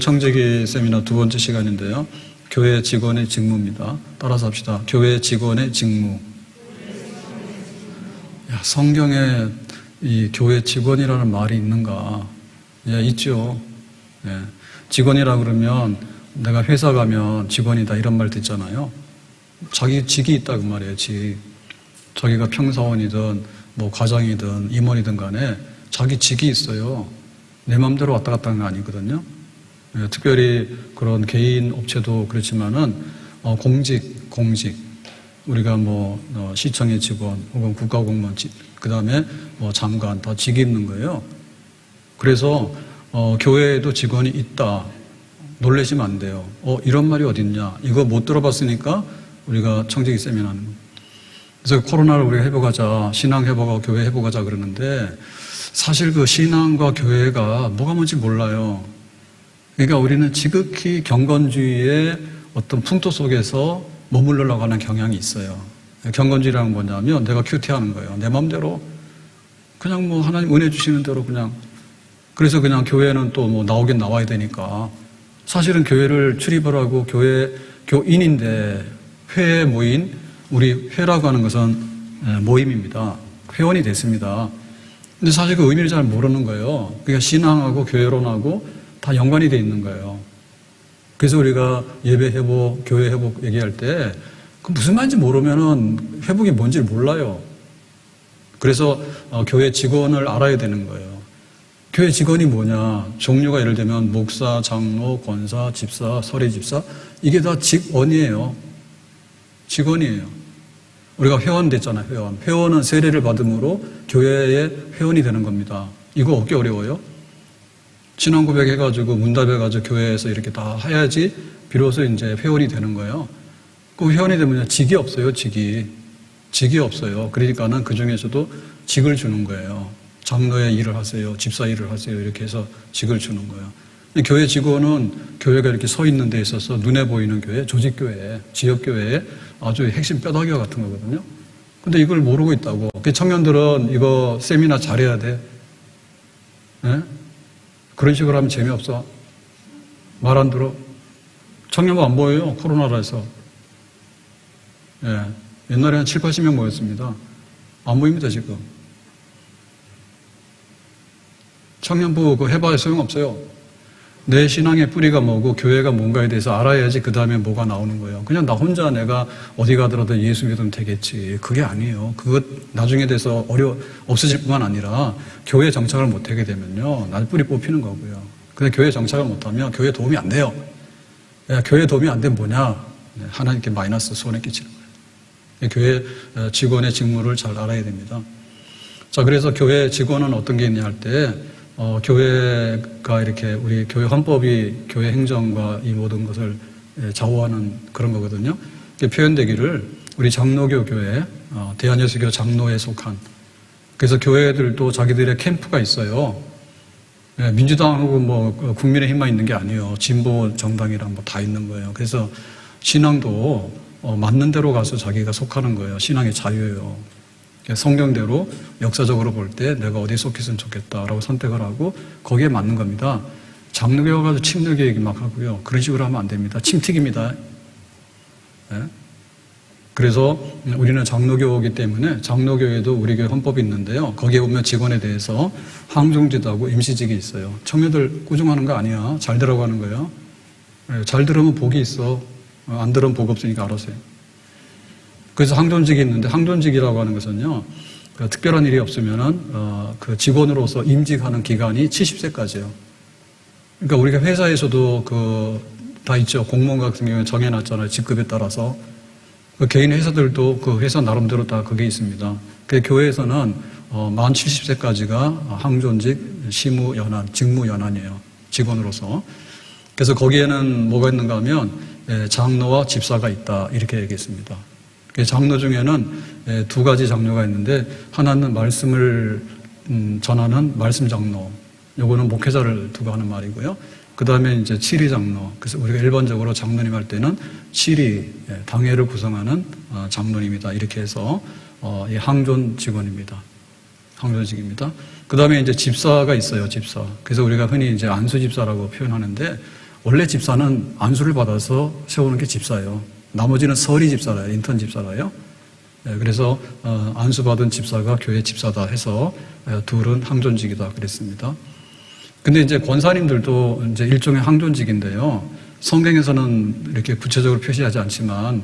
청지기 세미나 두 번째 시간인데요. 교회 직원의 직무입니다. 따라서 합시다. 교회 직원의 직무. 성경에 이 교회 직원이라는 말이 있는가? 예, 있죠. 예. 직원이라 그러면 내가 회사 가면 직원이다 이런 말 듣잖아요. 자기 직이 있다 그 말이에요. 직. 자기가 평사원이든 뭐 과장이든 임원이든 간에 자기 직이 있어요. 내 마음대로 왔다 갔다 하는 거 아니거든요. 예, 특별히 그런 개인 업체도 그렇지만은 공직 우리가 뭐 시청의 직원 혹은 국가공무원 그 다음에 뭐 장관 다 직이 있는 거예요. 그래서 교회에도 직원이 있다. 놀라시면 안 돼요. 이런 말이 어딨냐? 이거 못 들어봤으니까 우리가 청지기 세미나 하는 거예요. 그래서 코로나를 우리가 회복하자, 신앙 회복하고 교회 회복하자 그러는데 사실 그 신앙과 교회가 뭐가 뭔지 몰라요. 그러니까 우리는 지극히 경건주의의 어떤 풍토 속에서 머물러가고 하는 경향이 있어요. 경건주의라는 건 뭐냐면 내가 큐티하는 거예요. 내 마음대로 그냥 뭐 하나님 은혜 주시는 대로 그냥. 그래서 그냥 교회는 또 뭐 나오긴 나와야 되니까 사실은 교회를 출입을 하고 교인인데 회에 모인 우리 회라고 하는 것은 모임입니다. 회원이 됐습니다. 근데 사실 그 의미를 잘 모르는 거예요. 그러니까 신앙하고 교회론하고 다 연관이 돼 있는 거예요. 그래서 우리가 예배 회복, 교회 회복 얘기할 때 그 무슨 말인지 모르면은 회복이 뭔지를 몰라요. 그래서 교회 직원을 알아야 되는 거예요. 교회 직원이 뭐냐? 종류가 예를 들면 목사, 장로, 권사, 집사, 서리집사 이게 다 직원이에요. 직원이에요. 우리가 회원 됐잖아요. 회원. 회원은 세례를 받음으로 교회의 회원이 되는 겁니다. 이거 얻기 어려워요? 신앙 고백해가지고 문답해가지고 교회에서 이렇게 다 해야지 비로소 이제 회원이 되는 거예요. 그 회원이 되면 직이 없어요. 직이 없어요. 그러니까는 그 중에서도 직을 주는 거예요. 장로의 일을 하세요. 집사 일을 하세요. 이렇게 해서 직을 주는 거예요. 교회 직원은 교회가 이렇게 서 있는 데 있어서 눈에 보이는 교회, 조직교회, 지역교회의 아주 핵심 뼈다귀와 같은 거거든요. 근데 이걸 모르고 있다고. 청년들은 이거 세미나 잘해야 돼. 네? 그런 식으로 하면 재미없어. 말 안 들어. 청년부 안 보여요. 코로나라 해서. 예. 옛날에 한 7, 80명 모였습니다. 안 보입니다, 지금. 청년부 그거 해봐야 소용없어요. 내 신앙의 뿌리가 뭐고 교회가 뭔가에 대해서 알아야지 그 다음에 뭐가 나오는 거예요. 그냥 나 혼자 내가 어디 가더라도 예수 믿으면 되겠지. 그게 아니에요. 그것 나중에 돼서 없어질 뿐만 아니라 교회에 정착을 못하게 되면요. 날 뿌리 뽑히는 거고요. 근데 교회에 정착을 못하면 교회에 도움이 안 돼요. 야, 교회에 도움이 안 되면 뭐냐? 하나님께 마이너스 손해 끼치는 거예요. 교회 직원의 직무를 잘 알아야 됩니다. 자, 그래서 교회 직원은 어떤 게 있냐 할 때 교회가 이렇게 우리 교회 헌법이 교회 행정과 이 모든 것을 좌우하는 그런 거거든요. 표현되기를 우리 장로교 교회, 대한예수교 장로에 속한 그래서 교회들도 자기들의 캠프가 있어요. 민주당하고 뭐 국민의힘만 있는 게 아니에요. 진보 정당이랑 뭐 다 있는 거예요. 그래서 신앙도 맞는 대로 가서 자기가 속하는 거예요. 신앙의 자유예요. 성경대로 역사적으로 볼 때 내가 어디에 속했으면 좋겠다라고 선택을 하고 거기에 맞는 겁니다. 장로교에 가서 침례교 얘기 막 하고요. 그런 식으로 하면 안 됩니다. 침튀깁니다. 네? 그래서 우리는 장로교이기 때문에 장로교에도 우리 교회 헌법이 있는데요. 거기에 보면 직원에 대해서 항종직도 하고 임시직이 있어요. 청년들 꾸중하는 거 아니야. 잘 들어가는 거예요. 잘 들으면 복이 있어. 안 들으면 복 없으니까 알아서 해요. 그래서 항존직이 있는데 항존직이라고 하는 것은요. 특별한 일이 없으면은 그 직원으로서 임직하는 기간이 70세까지예요. 그러니까 우리가 회사에서도 다 있죠. 공무원 같은 경우에 정해놨잖아요. 직급에 따라서. 그 개인 회사들도 그 회사 나름대로 다 그게 있습니다. 그 교회에서는 만 70세까지가 항존직, 시무연한, 직무연한이에요. 직원으로서. 그래서 거기에는 뭐가 있는가 하면 장로와 집사가 있다. 이렇게 얘기했습니다. 장로 중에는 두 가지 장로가 있는데 하나는 말씀을 전하는 말씀 장로. 요거는 목회자를 두고 하는 말이고요. 그 다음에 이제 치리 장로. 그래서 우리가 일반적으로 장로님 할 때는 치리, 당회를 구성하는 장로님이다. 이렇게 해서 항존 직원입니다. 항존직입니다. 그 다음에 이제 집사가 있어요. 집사. 그래서 우리가 흔히 이제 안수 집사라고 표현하는데 원래 집사는 안수를 받아서 세우는 게 집사예요. 나머지는 서리 집사라요. 인턴 집사라요. 그래서 안수받은 집사가 교회 집사다 해서 둘은 항존직이다 그랬습니다. 근데 이제 권사님들도 이제 일종의 항존직인데요. 성경에서는 이렇게 구체적으로 표시하지 않지만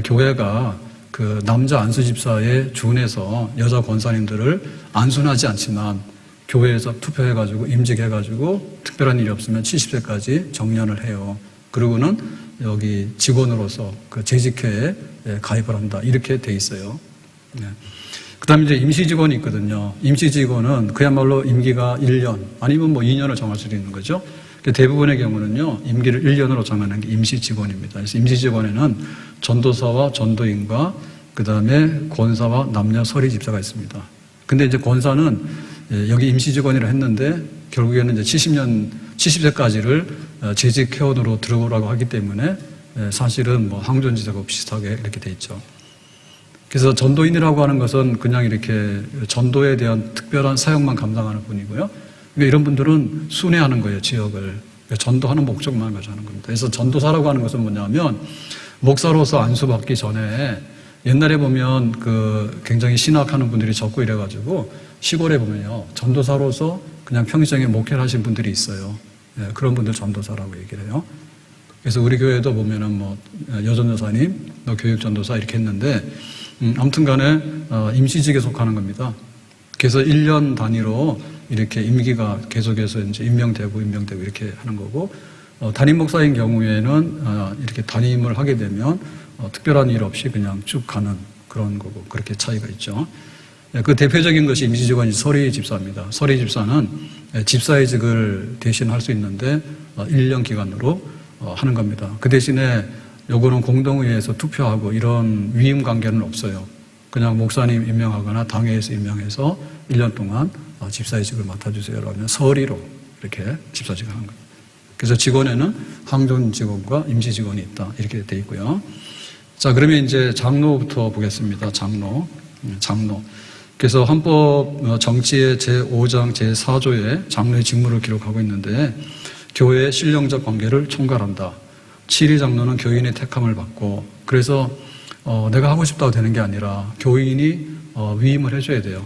교회가 그 남자 안수 집사에 준해서 여자 권사님들을 안수하지 않지만 교회에서 투표해가지고 임직해가지고 특별한 일이 없으면 70세까지 정년을 해요. 그리고는 여기 직원으로서 그 재직회에 가입을 한다. 이렇게 돼 있어요. 그 다음에 이제 임시직원이 있거든요. 임시직원은 그야말로 임기가 1년 아니면 뭐 2년을 정할 수도 있는 거죠. 대부분의 경우는요, 임기를 1년으로 정하는 게 임시직원입니다. 그래서 임시직원에는 전도사와 전도인과 그 다음에 권사와 남녀 서리 집사가 있습니다. 근데 이제 권사는 여기 임시직원이라 했는데 결국에는 이제 70세까지를 재직 회원으로 들어오라고 하기 때문에 사실은 뭐 항존직하고 비슷하게 이렇게 돼 있죠. 그래서 전도인이라고 하는 것은 그냥 이렇게 전도에 대한 특별한 사역만 감당하는 분이고요. 그러니까 이런 분들은 순회하는 거예요, 지역을. 그러니까 전도하는 목적만 가지고 하는 겁니다. 그래서 전도사라고 하는 것은 뭐냐면 목사로서 안수받기 전에 옛날에 보면 그 굉장히 신학하는 분들이 적고 이래가지고 시골에 보면요, 전도사로서 그냥 평생에 목회를 하신 분들이 있어요. 그런 분들 전도사라고 얘기를 해요. 그래서 우리 교회도 보면은 뭐 여전도사님, 교육전도사 이렇게 했는데 아무튼 간에 임시직에 속하는 겁니다. 그래서 1년 단위로 이렇게 임기가 계속해서 이제 임명되고 이렇게 하는 거고, 담임 목사인 경우에는 이렇게 담임을 하게 되면 특별한 일 없이 그냥 쭉 가는 그런 거고, 그렇게 차이가 있죠. 그 대표적인 것이 임시직원이 서리 집사입니다. 서리 집사는 집사의 직을 대신할 수 있는데 1년 기간으로 하는 겁니다. 그 대신에 요거는 공동의회에서 투표하고 이런 위임 관계는 없어요. 그냥 목사님 임명하거나 당회에서 임명해서 1년 동안 집사의 직을 맡아주세요 라면 서리로 이렇게 집사직을 하는 거예요. 그래서 직원에는 항존 직원과 임시 직원이 있다 이렇게 돼 있고요. 자, 그러면 이제 장로부터 보겠습니다. 장로. 그래서 헌법 정치의 제5장 제4조에 장로의 직무를 기록하고 있는데 교회의 신령적 관계를 총괄한다. 7위 장로는 교인의 택함을 받고, 그래서 내가 하고 싶다고 되는 게 아니라 교인이 위임을 해줘야 돼요.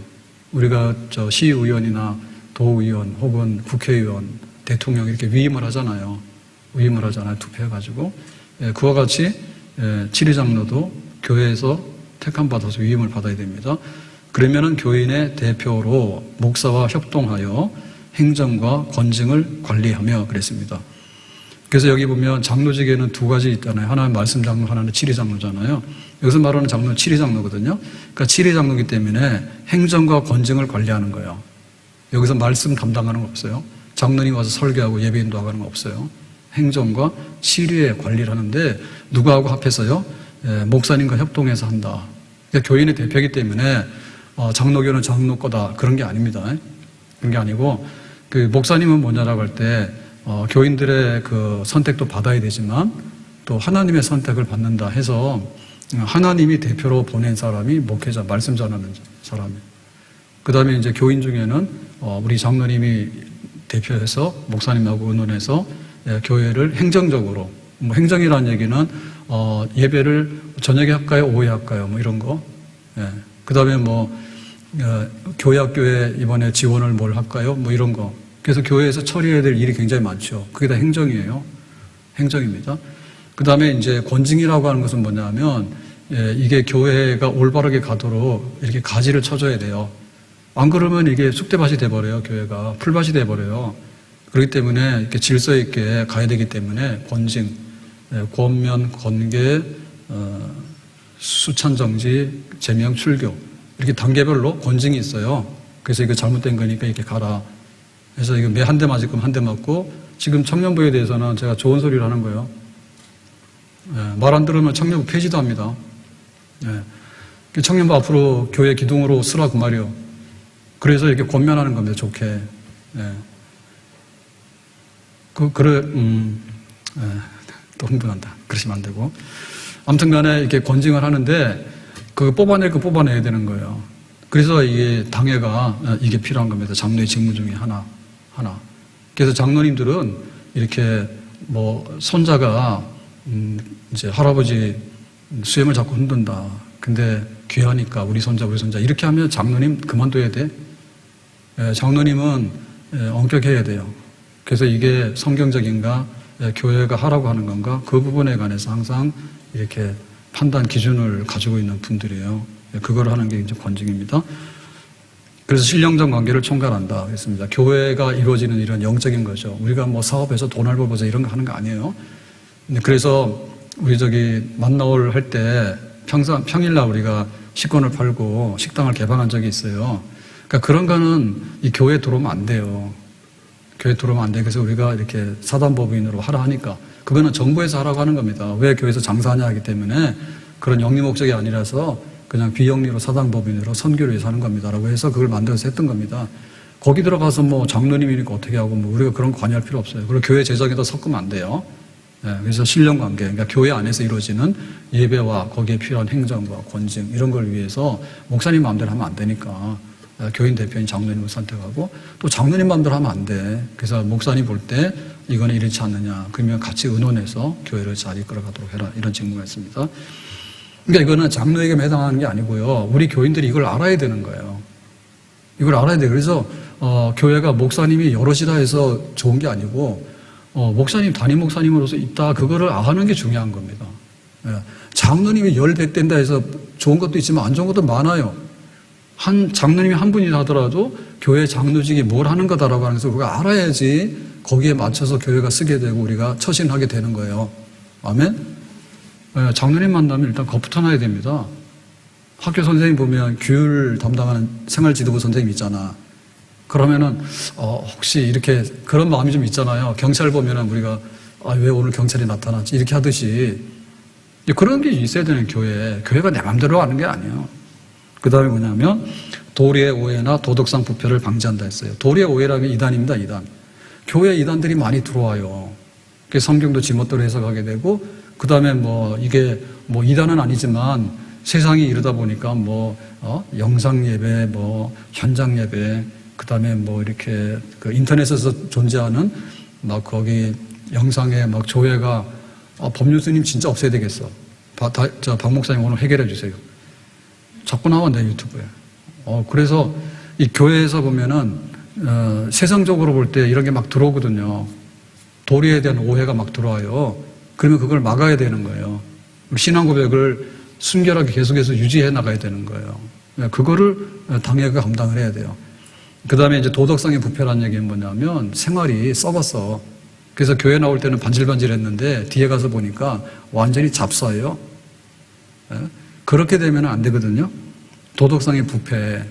우리가 시의원이나 도의원 혹은 국회의원, 대통령 이렇게 위임을 하잖아요. 투표해가지고. 그와 같이 7위 장로도 교회에서 택함 받아서 위임을 받아야 됩니다. 그러면은 교인의 대표로 목사와 협동하여 행정과 권징을 관리하며 그랬습니다. 그래서 여기 보면 장로직에는 두 가지 있잖아요. 하나는 말씀 장로, 하나는 7위 장로잖아요. 여기서 말하는 장로는 7위 장로거든요. 그러니까 7위 장로이기 때문에 행정과 권징을 관리하는 거예요. 여기서 말씀 담당하는 거 없어요. 장로님 와서 설교하고 예배 인도하는 거 없어요. 행정과 7위의 관리를 하는데 누구하고 합해서요? 목사님과 협동해서 한다. 그러니까 교인의 대표이기 때문에 장로교는 장로 거다 그런 게 아닙니다. 그런 게 아니고 그 목사님은 뭐냐라고 할 때 교인들의 그 선택도 받아야 되지만 또 하나님의 선택을 받는다 해서 하나님이 대표로 보낸 사람이 목회자, 말씀 전하는 사람이에요. 그 다음에 이제 교인 중에는 우리 장로님이 대표해서 목사님하고 의논해서 교회를 행정적으로, 뭐 행정이라는 얘기는 예배를 저녁에 할까요, 오후에 할까요, 뭐 이런 거. 그 다음에 뭐 교회학교에 이번에 지원을 뭘 할까요, 뭐 이런 거. 그래서 교회에서 처리해야 될 일이 굉장히 많죠. 그게 다 행정이에요. 행정입니다. 그 다음에 이제 권징이라고 하는 것은 뭐냐면 이게 교회가 올바르게 가도록 이렇게 가지를 쳐줘야 돼요. 안 그러면 이게 쑥대밭이 돼버려요. 교회가 풀밭이 돼버려요. 그렇기 때문에 이렇게 질서 있게 가야 되기 때문에 권징, 권면, 권계, 수찬정지, 제명, 출교 이렇게 단계별로 권징이 있어요. 그래서 이거 잘못된 거니까 이렇게 가라. 그래서 이거 매 한 대 맞을 거면 한 대 맞고, 지금 청년부에 대해서는 제가 좋은 소리를 하는 거예요. 말 안 들으면 청년부 폐지도 합니다. 청년부 앞으로 교회 기둥으로 쓰라 그 말이요. 그래서 이렇게 권면하는 겁니다. 좋게. 또 흥분한다. 그러시면 안 되고. 아무튼 간에 이렇게 권징을 하는데, 그 뽑아낼 거 뽑아내야 되는 거예요. 그래서 이게 당회가 이게 필요한 겁니다. 장로의 직무 중에 하나. 그래서 장로님들은 이렇게 손자가 이제 할아버지 수염을 자꾸 흔든다. 근데 귀하니까 우리 손자 이렇게 하면 장로님 그만둬야 돼. 장로님은 엄격해야 돼요. 그래서 이게 성경적인가, 교회가 하라고 하는 건가, 그 부분에 관해서 항상 이렇게 판단 기준을 가지고 있는 분들이에요. 그걸 하는 게 이제 권징입니다. 그래서 신령적 관계를 총괄한다 그랬습니다. 교회가 이루어지는 이런 영적인 거죠. 우리가 사업해서 돈을 벌어보자 이런 거 하는 거 아니에요. 그래서 우리 만나올 할 때 평일날 우리가 식권을 팔고 식당을 개방한 적이 있어요. 그러니까 그런 거는 이 교회에 들어오면 안 돼요. 교회에 들어오면 안 돼. 그래서 우리가 이렇게 사단법인으로 하라 하니까 그거는 정부에서 하라고 하는 겁니다. 왜 교회에서 장사하냐 하기 때문에 그런 영리 목적이 아니라서 그냥 비영리로 사단법인으로 선교를 위해서 하는 겁니다라고 해서 그걸 만들어서 했던 겁니다. 거기 들어가서 장로님이니까 어떻게 하고 우리가 그런 거 관여할 필요 없어요. 그리고 교회 재정에도 섞으면 안 돼요. 그래서 신령관계, 그러니까 교회 안에서 이루어지는 예배와 거기에 필요한 행정과 권징 이런 걸 위해서 목사님 마음대로 하면 안 되니까 교인 대표인 장로님을 선택하고 또 장로님 마음대로 하면 안 돼. 그래서 목사님 볼 때 이거는 이렇지 않느냐. 그러면 같이 의논해서 교회를 잘 이끌어가도록 해라. 이런 직무가 있습니다. 그러니까 이거는 장로에게만 해당하는 게 아니고요. 우리 교인들이 이걸 알아야 되는 거예요. 이걸 알아야 돼요. 그래서 교회가 목사님이 여럿이다 해서 좋은 게 아니고 목사님, 담임 목사님으로서 있다. 그거를 아는 게 중요한 겁니다. 장로님이 10~100 해서 좋은 것도 있지만 안 좋은 것도 많아요. 장로님이 한 분이 하더라도 교회 장로직이 뭘 하는 거다라고 하면서 그걸 알아야지 거기에 맞춰서 교회가 쓰게 되고 우리가 처신하게 되는 거예요. 아멘? 장로님 만나면 일단 겁부터 나야 됩니다. 학교 선생님 보면 규율 담당하는 생활지도부 선생님 있잖아. 그러면은 혹시 이렇게 그런 마음이 좀 있잖아요. 경찰 보면은 우리가 왜 오늘 경찰이 나타났지 이렇게 하듯이 그런 게 있어야 되는 교회가 내 마음대로 하는 게 아니에요. 그 다음에 뭐냐면 도리의 오해나 도덕상 부패를 방지한다 했어요. 도리의 오해라면 이단입니다. 이단. 교회 이단들이 많이 들어와요. 그래서 성경도 지멋대로 해석하게 되고 그 다음에 이게 이단은 아니지만 세상이 이러다 보니까 영상 예배, 현장 예배, 그 다음에 이렇게 그 인터넷에서 존재하는 거기 영상에 조회가 법률 스님 진짜 없애야 되겠어. 박 목사님 오늘 해결해 주세요. 자꾸 나와 내 유튜브에. 그래서 이 교회에서 보면은 세상적으로 볼 때 이런 게 막 들어오거든요. 도리에 대한 오해가 막 들어와요. 그러면 그걸 막아야 되는 거예요. 신앙 고백을 순결하게 계속해서 유지해 나가야 되는 거예요. 그거를 당회가 감당을 해야 돼요. 그 다음에 이제 도덕성의 부패라는 얘기는 뭐냐면 생활이 썩었어. 그래서 교회 나올 때는 반질반질 했는데 뒤에 가서 보니까 완전히 잡사예요. 그렇게 되면 안 되거든요. 도덕성의 부패.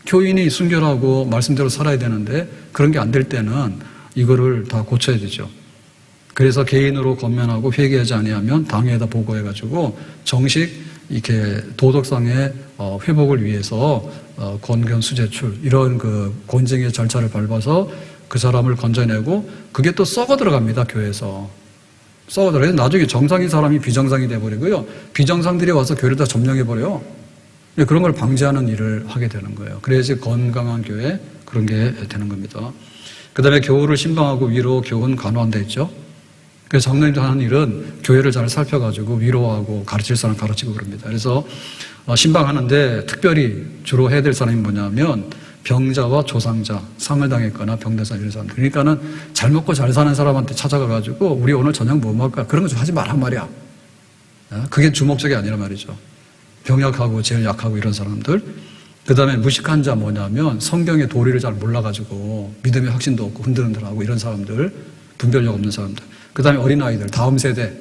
교인이 순결하고 말씀대로 살아야 되는데 그런 게 안 될 때는 이거를 다 고쳐야 되죠. 그래서 개인으로 권면하고 회개하지 아니하면 당회에다 보고해가지고 정식 이렇게 도덕상의 회복을 위해서 권견 수제출 이런 그 권징의 절차를 밟아서 그 사람을 건져내고 그게 또 썩어 들어갑니다. 교회에서 썩어 들어가서 나중에 정상인 사람이 비정상이 돼버리고요. 비정상들이 와서 교회를 다 점령해버려요. 그런 걸 방지하는 일을 하게 되는 거예요. 그래야지 건강한 교회 그런 게 되는 겁니다. 그 다음에 교우를 신방하고 위로 교훈 간호한다 했죠. 그래서 장로님들 하는 일은 교회를 잘 살펴가지고 위로하고 가르칠 사람 가르치고 그럽니다. 그래서 신방하는데 특별히 주로 해야 될 사람이 뭐냐면 병자와 조상자, 상을 당했거나 병대사 이런 사람. 그러니까는 잘 먹고 잘 사는 사람한테 찾아가가지고 우리 오늘 저녁 뭐 먹을까? 그런 거 좀 하지 말란 말이야. 그게 주목적이 아니란 말이죠. 병약하고 제일 약하고 이런 사람들. 그 다음에 무식한 자 뭐냐면 성경의 도리를 잘 몰라가지고 믿음의 확신도 없고 흔들흔들하고 이런 사람들, 분별력 없는 사람들. 그 다음에 어린아이들, 다음 세대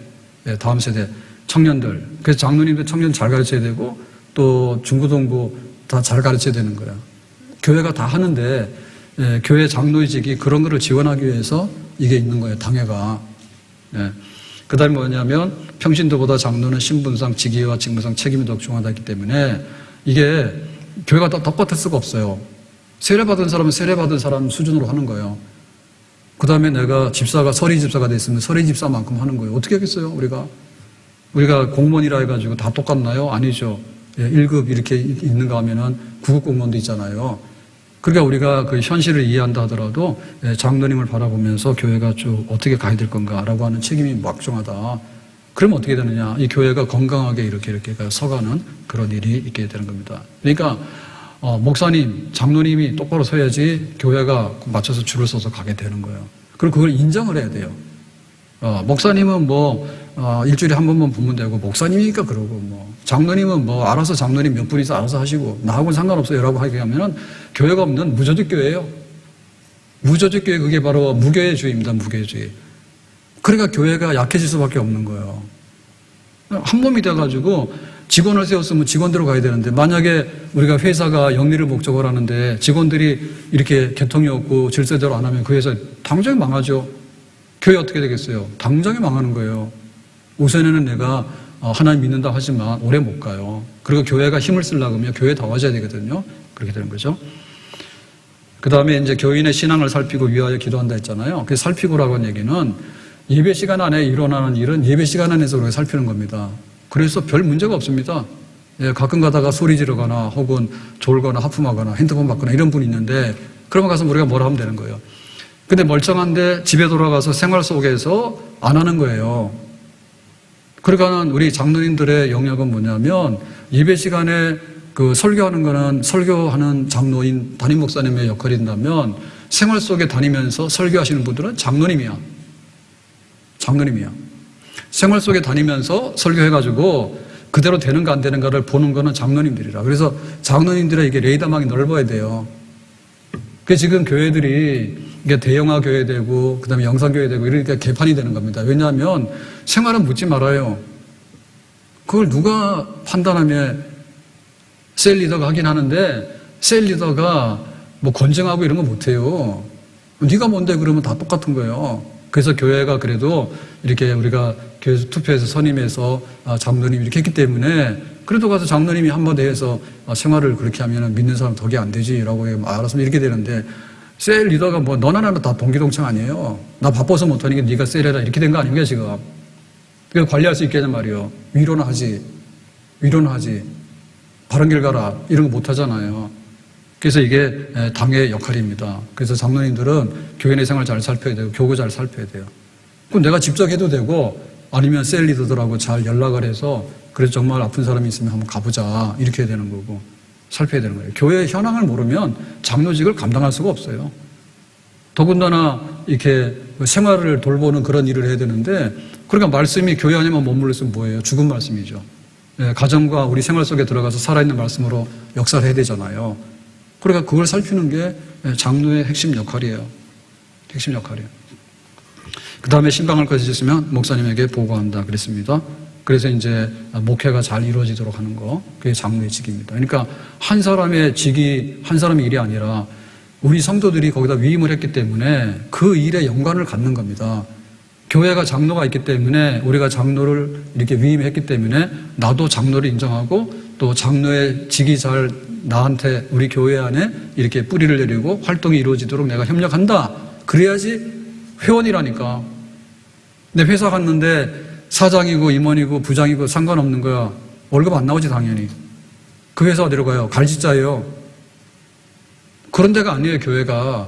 청년들. 그래서 장로님들 청년 잘 가르쳐야 되고 또 중고등부 다 잘 가르쳐야 되는 거야. 교회가 다 하는데 교회 장로직이 그런 거를 지원하기 위해서 이게 있는 거예요. 당회가. 그 다음에 뭐냐면 평신도보다 장로는 신분상 직위와 직무상 책임이 더 중하다기 때문에 이게 교회가 더 똑같을 수가 없어요. 세례받은 사람은 세례받은 사람 수준으로 하는 거예요. 그 다음에 내가 집사가 서리 집사가 됐으면 서리 집사만큼 하는 거예요. 어떻게 하겠어요, 우리가 공무원이라 해가지고 다 똑같나요? 아니죠. 1급 이렇게 있는가 하면은 9급 공무원도 있잖아요. 그러니까 우리가 그 현실을 이해한다 하더라도 장로님을 바라보면서 교회가 쭉 어떻게 가야 될 건가라고 하는 책임이 막중하다. 그러면 어떻게 되느냐? 이 교회가 건강하게 이렇게 서가는 그런 일이 있게 되는 겁니다. 그러니까 목사님, 장로님이 똑바로 서야지 교회가 맞춰서 줄을 서서 가게 되는 거예요. 그리고 그걸 인정을 해야 돼요. 목사님은 일주일에 한 번만 보면 되고, 목사님이니까 그러고, 장로님은 알아서 장로님 몇 분이서 알아서 하시고, 나하고는 상관없어요. 라고 하게 하면은, 교회가 없는 무조직교회예요. 무조직교회, 그게 바로 무교회주의입니다. 무교회주의. 그러니까 교회가 약해질 수밖에 없는 거예요. 한 몸이 돼가지고, 직원을 세웠으면 직원대로 가야 되는데, 만약에 우리가 회사가 영리를 목적으로 하는데, 직원들이 이렇게 개통이 없고 질서대로 안 하면 그 회사 당장에 망하죠. 교회 어떻게 되겠어요? 당장에 망하는 거예요. 우선에는 내가 하나님 믿는다 하지만 오래 못 가요. 그리고 교회가 힘을 쓰려고 하면 교회에 다 와줘야 되거든요. 그렇게 되는 거죠. 그 다음에 이제 교인의 신앙을 살피고 위하여 기도한다 했잖아요. 그 살피고라고 하는 얘기는 예배 시간 안에 일어나는 일은 예배 시간 안에서 우리가 살피는 겁니다. 그래서 별 문제가 없습니다. 가끔 가다가 소리 지르거나 혹은 졸거나 하품하거나 핸드폰 받거나 이런 분이 있는데 그러면 가서 우리가 뭐라 하면 되는 거예요. 근데 멀쩡한데 집에 돌아가서 생활 속에서 안 하는 거예요. 그러니까 우리 장로님들의 영역은 뭐냐면 예배 시간에 그 설교하는 거는 설교하는 장로인 담임 목사님의 역할이 된다면 생활 속에 다니면서 설교하시는 분들은 장로님이야. 장로님이야. 생활 속에 다니면서 설교해가지고 그대로 되는가 안 되는가를 보는 거는 장로님들이라. 그래서 장로님들의 이게 레이더망이 넓어야 돼요. 그 지금 교회들이 이게 대형화 교회 되고 그다음에 영상교회 되고 이러니까 개판이 되는 겁니다. 왜냐하면 생활은 묻지 말아요. 그걸 누가 판단하면 셀 리더가 하긴 하는데 셀 리더가 권증하고 이런 거 못해요. 네가 뭔데 그러면 다 똑같은 거예요. 그래서 교회가 그래도 이렇게 우리가 교회에서 투표해서 선임해서 장로님 이렇게 했기 때문에 그래도 가서 장로님이 한마디 해서 생활을 그렇게 하면 믿는 사람 덕이 안 되지라고 알았으면 이렇게 되는데 셀 리더가 너나 나나 다 동기동창 아니에요. 나 바빠서 못하니까 네가 셀해라 이렇게 된 거 아닙니까 지금. 그래서 관리할 수 있겠냐 말이에요. 위로는 하지. 바른 길 가라. 이런 거 못하잖아요. 그래서 이게 당의 역할입니다. 그래서 장로님들은 교인의 생활 잘 살펴야 되고 교구 잘 살펴야 돼요. 그럼 내가 직접 해도 되고 아니면 셀 리더들하고 잘 연락을 해서 그래서 정말 아픈 사람이 있으면 한번 가보자 이렇게 해야 되는 거고 살펴야 되는 거예요. 교회의 현황을 모르면 장로직을 감당할 수가 없어요. 더군다나 이렇게 생활을 돌보는 그런 일을 해야 되는데 그러니까 말씀이 교회 안에만 머물렀으면 뭐예요? 죽은 말씀이죠. 가정과 우리 생활 속에 들어가서 살아있는 말씀으로 역사를 해야 되잖아요. 그러니까 그걸 살피는 게 장로의 핵심 역할이에요. 핵심 역할이에요. 그 다음에 신방을 거짓했으면 목사님에게 보고한다 그랬습니다. 그래서 이제 목회가 잘 이루어지도록 하는 거, 그게 장로의 직입니다. 그러니까 한 사람의 직이 한 사람의 일이 아니라 우리 성도들이 거기다 위임을 했기 때문에 그 일에 연관을 갖는 겁니다. 교회가 장로가 있기 때문에 우리가 장로를 이렇게 위임했기 때문에 나도 장로를 인정하고 또 장로의 직이 잘 나한테 우리 교회 안에 이렇게 뿌리를 내리고 활동이 이루어지도록 내가 협력한다. 그래야지 회원이라니까. 내 회사 갔는데 사장이고 임원이고 부장이고 상관없는 거야. 월급 안 나오지 당연히. 그 회사 어디로 가요? 갈지자예요. 그런 데가 아니에요 교회가.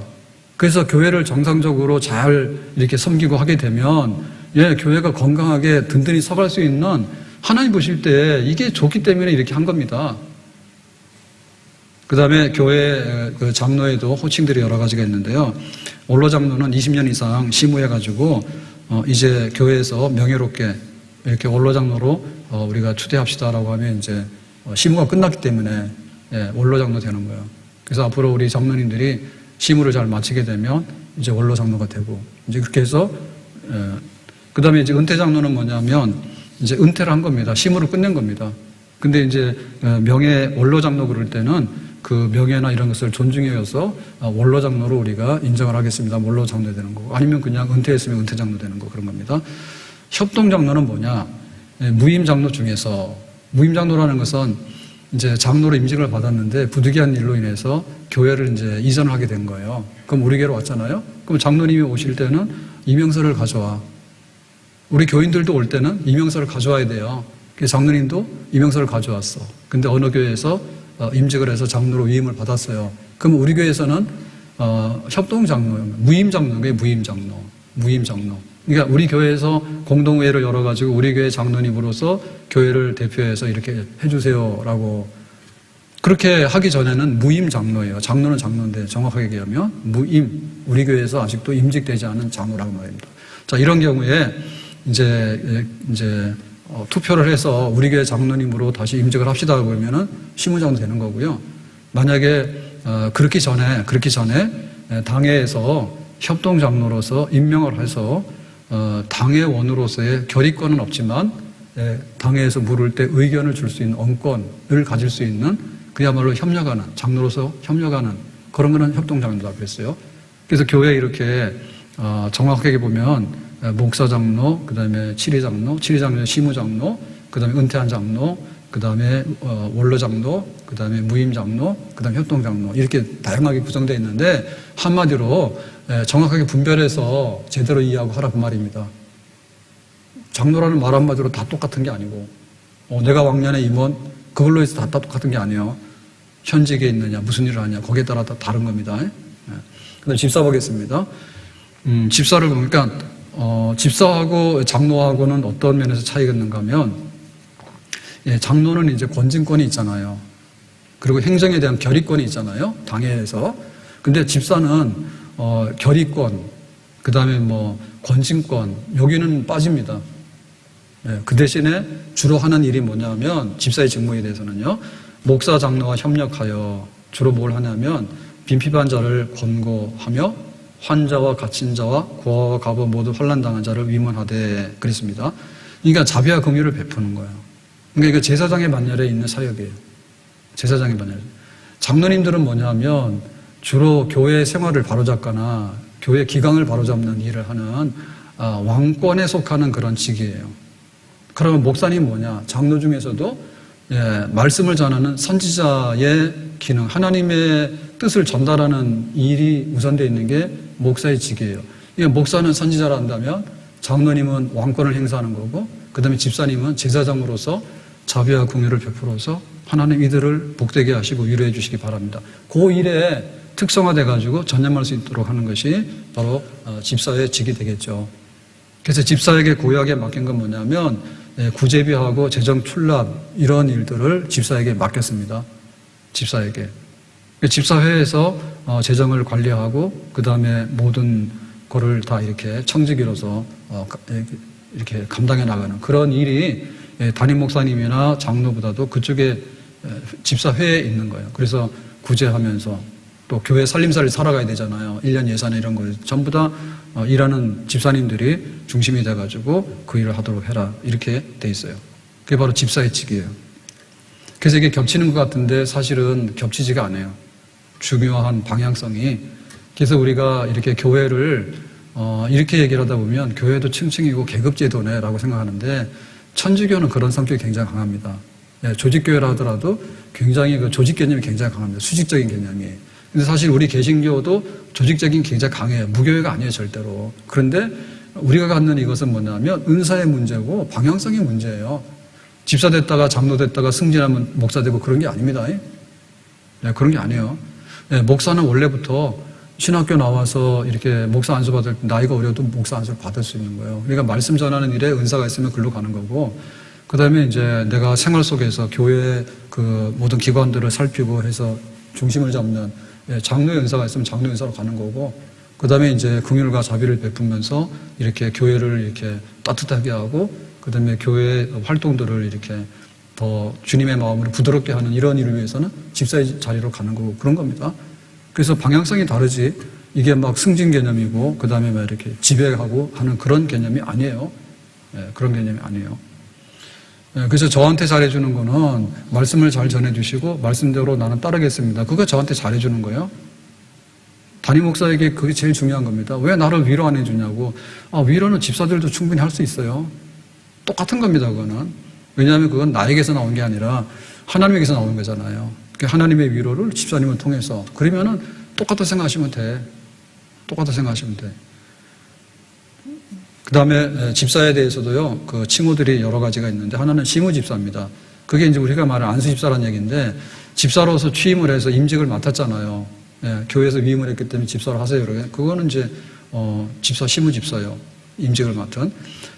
그래서 교회를 정상적으로 잘 이렇게 섬기고 하게 되면 교회가 건강하게 든든히 서갈 수 있는 하나님 보실 때 이게 좋기 때문에 이렇게 한 겁니다. 그 다음에 교회 그 장로에도 호칭들이 여러 가지가 있는데요. 원로 장로는 20년 이상 심우해가지고 이제 교회에서 명예롭게 이렇게 원로 장로로 우리가 추대합시다라고 하면 이제 심우가 끝났기 때문에 원로 장로 되는 거예요. 그래서 앞으로 우리 장로님들이 심우를 잘 마치게 되면 이제 원로 장로가 되고 이제 그렇게 해서 그 다음에 이제 은퇴 장로는 뭐냐면 이제 은퇴를 한 겁니다. 심우를 끝낸 겁니다. 근데 이제 명예 원로 장로 그럴 때는 그 명예나 이런 것을 존중해서 원로 장로로 우리가 인정을 하겠습니다. 원로 장로 되는 거고 아니면 그냥 은퇴했으면 은퇴 장로 되는 거 그런 겁니다. 협동 장로는 뭐냐? 무임 장로 중에서 무임 장로라는 것은 이제 장로로 임직을 받았는데 부득이한 일로 인해서 교회를 이제 이전을 하게 된 거예요. 그럼 우리 교회로 왔잖아요. 그럼 장로님이 오실 때는 이명서를 가져와. 우리 교인들도 올 때는 이명서를 가져와야 돼요. 그래서 장로님도 이명서를 가져왔어. 근데 어느 교회에서 임직을 해서 장로로 위임을 받았어요. 그럼 우리 교회에서는 협동장로, 무임장로예요. 무임장로. 그러니까 우리 교회에서 공동회의를 열어가지고 우리 교회 장로님으로서 교회를 대표해서 이렇게 해주세요라고 그렇게 하기 전에는 무임장로예요. 장로는 장로인데 정확하게 얘기하면 무임, 우리 교회에서 아직도 임직되지 않은 장로라고 말입니다. 자, 이런 경우에 이제 투표를 해서 우리 교회 장로님으로 다시 임직을 합시다 그러면은 시무장도 되는 거고요. 만약에 그렇기 전에 당회에서 협동장로로서 임명을 해서 당회원으로서의 결의권은 없지만 당회에서 물을 때 의견을 줄 수 있는 언권을 가질 수 있는 그야말로 협력하는 장로로서 협력하는 그런 거는 협동장로다 그랬어요. 그래서 교회에 이렇게 정확하게 보면 목사장로, 그다음에 칠의장로, 시무장로, 그다음에 은퇴한 장로, 그다음에 원로장로, 그다음에 무임장로, 그다음에 협동장로 이렇게 다양하게 구성되어 있는데 한마디로 정확하게 분별해서 제대로 이해하고 하라 그 말입니다. 장로라는 말 한마디로 다 똑같은 게 아니고 내가 왕년의 임원 그걸로 해서 다 똑같은 게 아니에요. 현직에 있느냐 무슨 일을 하냐 거기에 따라 다 다른 겁니다. 그다음 집사 보겠습니다. 집사를 보니까 집사하고 장로하고는 어떤 면에서 차이가 있는가 하면 장로는 이제 권진권이 있잖아요. 그리고 행정에 대한 결의권이 있잖아요. 당회에서. 근데 집사는 결의권, 그 다음에 권진권, 여기는 빠집니다. 그 대신에 주로 하는 일이 뭐냐면 집사의 직무에 대해서는요. 목사 장로와 협력하여 주로 뭘 하냐면 빈핍한 자를 권고하며 환자와 갇힌 자와 고아와 과부 모두 환난당한 자를 위문하되 그랬습니다. 그러니까 자비와 긍휼을 베푸는 거예요. 그러니까 이거 제사장의 만열에 있는 사역이에요. 제사장의 만열. 장로님들은 뭐냐면 주로 교회 생활을 바로잡거나 교회 기강을 바로잡는 일을 하는 왕권에 속하는 그런 직이에요. 그러면 목사님 뭐냐? 장로 중에서도 말씀을 전하는 선지자의 기능, 하나님의 뜻을 전달하는 일이 우선되어 있는 게 목사의 직이에요. 그러니까 목사는 선지자를 한다면 장로님은 왕권을 행사하는 거고 그 다음에 집사님은 제사장으로서 자비와 긍휼을 베풀어서 하나님 이들을 복되게 하시고 위로해 주시기 바랍니다. 그 일에 특성화돼 가지고 전념할 수 있도록 하는 것이 바로 집사의 직이 되겠죠. 그래서 집사에게 고유하게 맡긴 건 뭐냐면 구제비하고 재정 출납 이런 일들을 집사에게 맡겼습니다. 집사에게. 집사회에서 재정을 관리하고 그 다음에 모든 거를 다 이렇게 청지기로서 이렇게 감당해 나가는 그런 일이 담임 목사님이나 장로보다도 그쪽에 집사회에 있는 거예요. 그래서 구제하면서 또 교회 살림살이를 살아가야 되잖아요. 1년 예산 이런 걸 전부 다 일하는 집사님들이 중심이 돼가지고 그 일을 하도록 해라 이렇게 돼 있어요. 그게 바로 집사의 직이에요. 그래서 이게 겹치는 것 같은데 사실은 겹치지가 않아요. 중요한 방향성이. 그래서 우리가 이렇게 교회를 이렇게 얘기를 하다 보면 교회도 층층이고 계급제도네라고 생각하는데 천주교는 그런 성격이 굉장히 강합니다. 조직교회라 하더라도 굉장히 그 조직 개념이 굉장히 강합니다. 수직적인 개념이. 근데 사실 우리 개신교도 조직적인 굉장히 강해요. 무교회가 아니에요, 절대로. 그런데 우리가 갖는 이것은 뭐냐면 은사의 문제고 방향성의 문제예요. 집사 됐다가 장로 됐다가 승진하면 목사 되고 그런 게 아닙니다. 그런 게 아니에요. 목사는 원래부터 신학교 나와서 이렇게 목사 안수 받을 때 나이가 어려도 목사 안수를 받을 수 있는 거예요. 그러니까 말씀 전하는 일에 은사가 있으면 글로 가는 거고, 그 다음에 이제 내가 생활 속에서 교회 그 모든 기관들을 살피고 해서 중심을 잡는 장로의 은사가 있으면 장로의 은사로 가는 거고, 그 다음에 이제 긍휼과 자비를 베푸면서 이렇게 교회를 이렇게 따뜻하게 하고, 그 다음에 교회 활동들을 이렇게 더 주님의 마음으로 부드럽게 하는 이런 일을 위해서는 집사의 자리로 가는 거고 그런 겁니다. 그래서 방향성이 다르지, 이게 막 승진 개념이고, 그 다음에 막 이렇게 지배하고 하는 그런 개념이 아니에요. 그런 개념이 아니에요. 그래서 저한테 잘해주는 거는 말씀을 잘 전해주시고, 말씀대로 나는 따르겠습니다. 그거 저한테 잘해주는 거예요. 담임 목사에게 그게 제일 중요한 겁니다. 왜 나를 위로 안 해주냐고. 위로는 집사들도 충분히 할 수 있어요. 똑같은 겁니다, 그거는. 왜냐하면 그건 나에게서 나온 게 아니라 하나님에게서 나오는 거잖아요. 하나님의 위로를 집사님을 통해서. 그러면은 똑같다 생각하시면 돼. 똑같다 생각하시면 돼. 그 다음에 집사에 대해서도요, 그 칭호들이 여러 가지가 있는데, 하나는 시무집사입니다. 그게 이제 우리가 말하는 안수집사라는 얘기인데, 집사로서 취임을 해서 임직을 맡았잖아요. 예, 교회에서 위임을 했기 때문에 집사로 하세요. 그거는 이제 집사, 시무집사요. 임직을 맡은.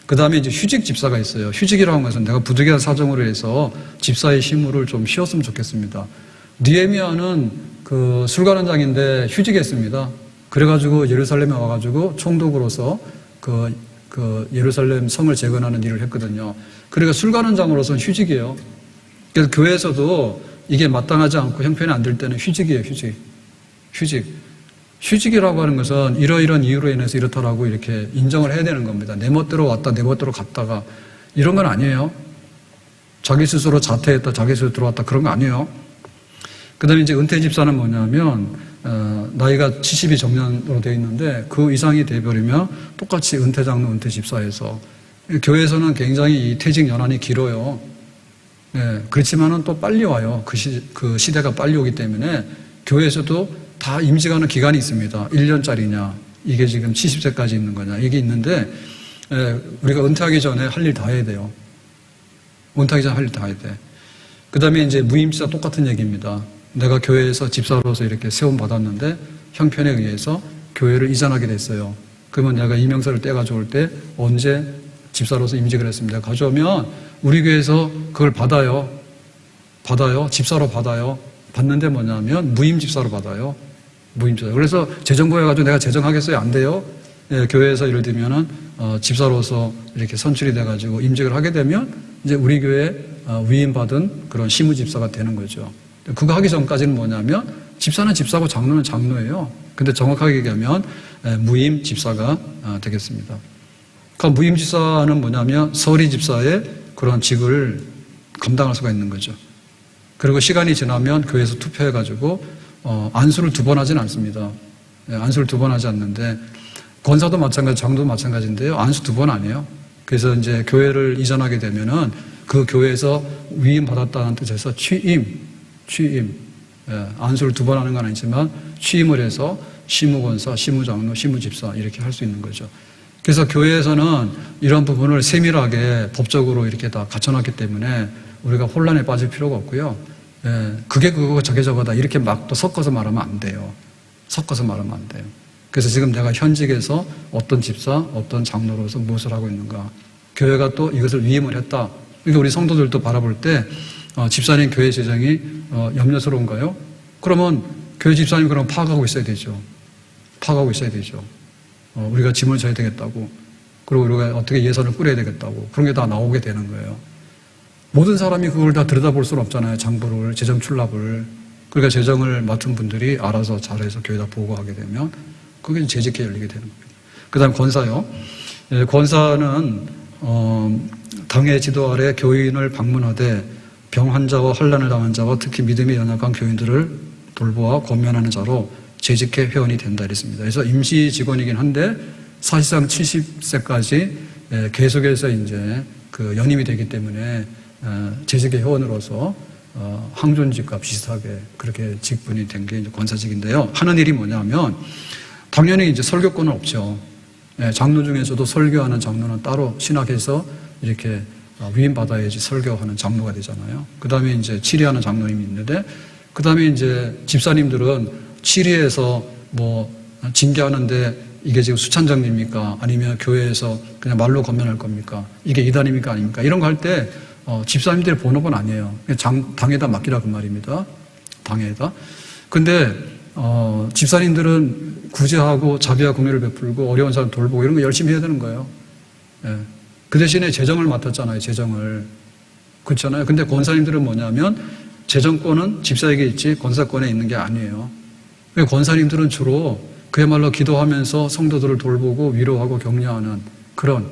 그 다음에 이제 휴직 집사가 있어요. 휴직이라는 것은 내가 부득이한 사정으로 해서 집사의 시무를 좀 쉬었으면 좋겠습니다. 느헤미야는 그 술관원장인데 휴직했습니다. 그래가지고 예루살렘에 와가지고 총독으로서 그 예루살렘 성을 재건하는 일을 했거든요. 그러니까 술관원장으로서는 휴직이에요. 그래서 교회에서도 이게 마땅하지 않고 형편이 안 될 때는 휴직이에요, 휴직. 휴직이라고 하는 것은 이러이런 이유로 인해서 이렇다라고 이렇게 인정을 해야 되는 겁니다. 내 멋대로 왔다, 내 멋대로 갔다가 이런 건 아니에요. 자기 스스로 자퇴했다, 자기 스스로 들어왔다 그런 거 아니에요. 그 다음에 이제 은퇴 집사는 뭐냐면 나이가 70이 정년으로 되어 있는데 그 이상이 돼버리면 똑같이 은퇴 장로, 은퇴 집사에서 교회에서는 굉장히 이 퇴직 연한이 길어요. 예, 그렇지만은 또 빨리 와요. 그 시대가 빨리 오기 때문에 교회에서도 다 임직하는 기간이 있습니다. 1년짜리냐, 이게 지금 70세까지 있는 거냐, 이게 있는데, 우리가 은퇴하기 전에 할 일 다 해야 돼요. 은퇴하기 전에 할 일 다 해야 돼. 그 다음에 이제 무임집사 똑같은 얘기입니다. 내가 교회에서 집사로서 이렇게 세움받았는데, 형편에 의해서 교회를 이전하게 됐어요. 그러면 내가 이명서를 떼가져올 때, 언제 집사로서 임직을 했습니다. 가져오면, 우리 교회에서 그걸 받아요. 집사로 받아요. 받는데 뭐냐면 무임 집사로 받아요. 무임 집사. 그래서 재정부해가지고 내가 재정하겠어요? 안 돼요. 예, 교회에서 예를 들면은 집사로서 이렇게 선출이 돼가지고 임직을 하게 되면 이제 우리 교회 위임 받은 그런 시무 집사가 되는 거죠. 그거 하기 전까지는 뭐냐면 집사는 집사고 장로는 장로예요. 근데 정확하게 얘기하면 무임 집사가 되겠습니다. 그 무임 집사는 뭐냐면 서리 집사의 그런 직을 감당할 수가 있는 거죠. 그리고 시간이 지나면 교회에서 투표해가지고 안수를 2번 하진 않습니다. 안수를 2번 하지 않는데 권사도 마찬가지, 장도 마찬가지인데요. 안수 2번 안 해요. 그래서 이제 교회를 이전하게 되면은 그 교회에서 위임 받았다는 뜻에서 취임. 안수를 2번 하는 건 아니지만 취임을 해서 시무권사, 시무장로, 시무집사 이렇게 할 수 있는 거죠. 그래서 교회에서는 이런 부분을 세밀하게 법적으로 이렇게 다 갖춰놨기 때문에 우리가 혼란에 빠질 필요가 없고요. 그게 그거고 저게 저거다 이렇게 막 또 섞어서 말하면 안 돼요. 그래서 지금 내가 현직에서 어떤 집사, 어떤 장로로서 무엇을 하고 있는가. 교회가 또 이것을 위임을 했다. 그러니까 우리 성도들도 바라볼 때 집사님 교회 재정이 염려스러운가요? 그러면 교회 집사님 그럼 파악하고 있어야 되죠. 우리가 짐을 져야 되겠다고. 그리고 우리가 어떻게 예산을 꾸려야 되겠다고. 그런 게 다 나오게 되는 거예요. 모든 사람이 그걸 다 들여다볼 수는 없잖아요. 장부를, 재정 출납을. 그러니까 재정을 맡은 분들이 알아서 잘해서 교회에다 보고하게 되면 그게 재직회 열리게 되는 겁니다. 그 다음에 권사요. 권사는 당의 지도 아래 교인을 방문하되 병 환자와 환난을 당한 자와 특히 믿음이 연약한 교인들을 돌보아 권면하는 자로 재직회 회원이 된다 이랬습니다. 그래서 임시 직원이긴 한데 사실상 70세까지 계속해서 이제 그 연임이 되기 때문에 재직의 회원으로서 항존직과 비슷하게 그렇게 직분이 된 게 이제 권사직인데요. 하는 일이 뭐냐면 당연히 이제 설교권은 없죠. 장로 중에서도 설교하는 장로는 따로 신학해서 이렇게 위임받아야지 설교하는 장로가 되잖아요. 그 다음에 이제 치리하는 장로님이 있는데 그 다음에 이제 집사님들은 치리해서 뭐 징계하는데 이게 지금 수찬장입니까? 아니면 교회에서 그냥 말로 건면할 겁니까? 이게 이단입니까? 아닙니까? 이런 거 할 때 집사님들의 본업은 아니에요. 당에다 맡기라 그 말입니다. 당에다. 근데 집사님들은 구제하고 자비와 공의를 베풀고 어려운 사람 돌보고 이런 거 열심히 해야 되는 거예요. 그 대신에 재정을 맡았잖아요. 재정을. 그렇잖아요. 근데 권사님들은 뭐냐면 재정권은 집사에게 있지 권사권에 있는 게 아니에요. 권사님들은 주로 그야말로 기도하면서 성도들을 돌보고 위로하고 격려하는 그런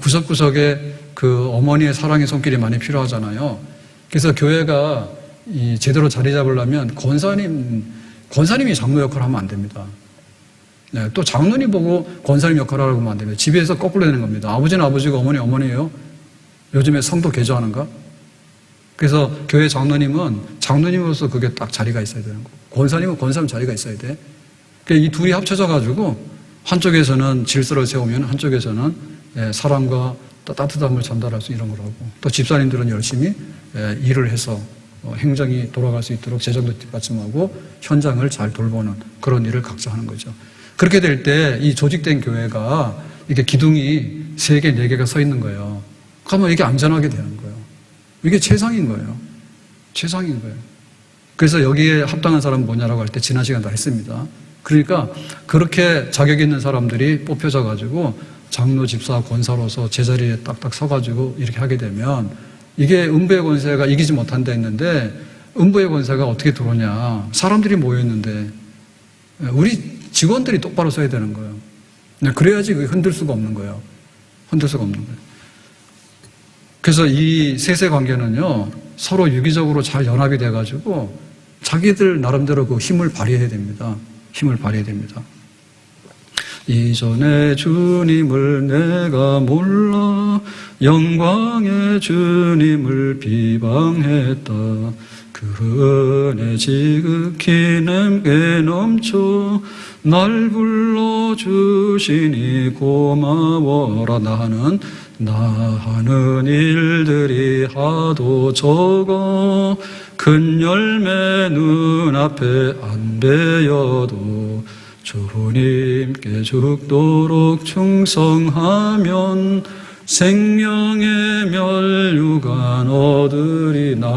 구석구석에 그 어머니의 사랑의 손길이 많이 필요하잖아요. 그래서 교회가 제대로 자리 잡으려면 권사님이 장로 역할을 하면 안 됩니다. 또 장로님 보고 권사님 역할을 하면 안 됩니다. 집에서 거꾸로 되는 겁니다. 아버지는 아버지고 어머니예요. 요즘에 성도 개조하는가? 그래서 교회 장로님은 장로님으로서 그게 딱 자리가 있어야 되는 거고 권사님은 권사님 자리가 있어야 돼. 그러니까 이 둘이 합쳐져 가지고 한쪽에서는 질서를 세우면 한쪽에서는 사랑과 또 따뜻함을 전달할 수 이런 걸 하고 또 집사님들은 열심히 일을 해서 행정이 돌아갈 수 있도록 재정도 뒷받침하고 현장을 잘 돌보는 그런 일을 각자 하는 거죠. 그렇게 될 때 이 조직된 교회가 이게 기둥이 3개, 4개가 서 있는 거예요. 그러면 이게 안전하게 되는 거예요. 이게 최상인 거예요. 최상인 거예요. 그래서 여기에 합당한 사람은 뭐냐라고 할 때 지난 시간에 다 했습니다. 그러니까 그렇게 자격 있는 사람들이 뽑혀져 가지고 장로, 집사, 권사로서 제자리에 딱딱 서가지고 이렇게 하게 되면 이게 음부의 권세가 이기지 못한다 했는데 음부의 권세가 어떻게 들어오냐. 사람들이 모여있는데 우리 직원들이 똑바로 서야 되는 거예요. 그래야지 흔들 수가 없는 거예요. 흔들 수가 없는 거예요. 그래서 이 세세 관계는요, 서로 유기적으로 잘 연합이 돼가지고 자기들 나름대로 그 힘을 발휘해야 됩니다. 힘을 발휘해야 됩니다. 이전에 주님을 내가 몰라 영광의 주님을 비방했다. 그 은혜 지극히 내게 넘쳐 날 불러주시니 고마워라. 나 하는 일들이 하도 적어 큰 열매 눈앞에 안 베어도 주님께 죽도록 충성하면 생명의 면류관 얻으리. 나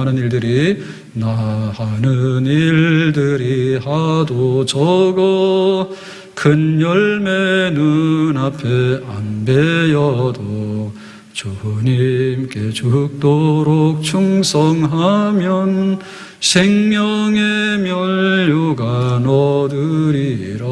하는 일들이 하도 적어 큰 열매 눈앞에 안 베어도 주님께 죽도록 충성하면 생명의 면류관 얻으리라.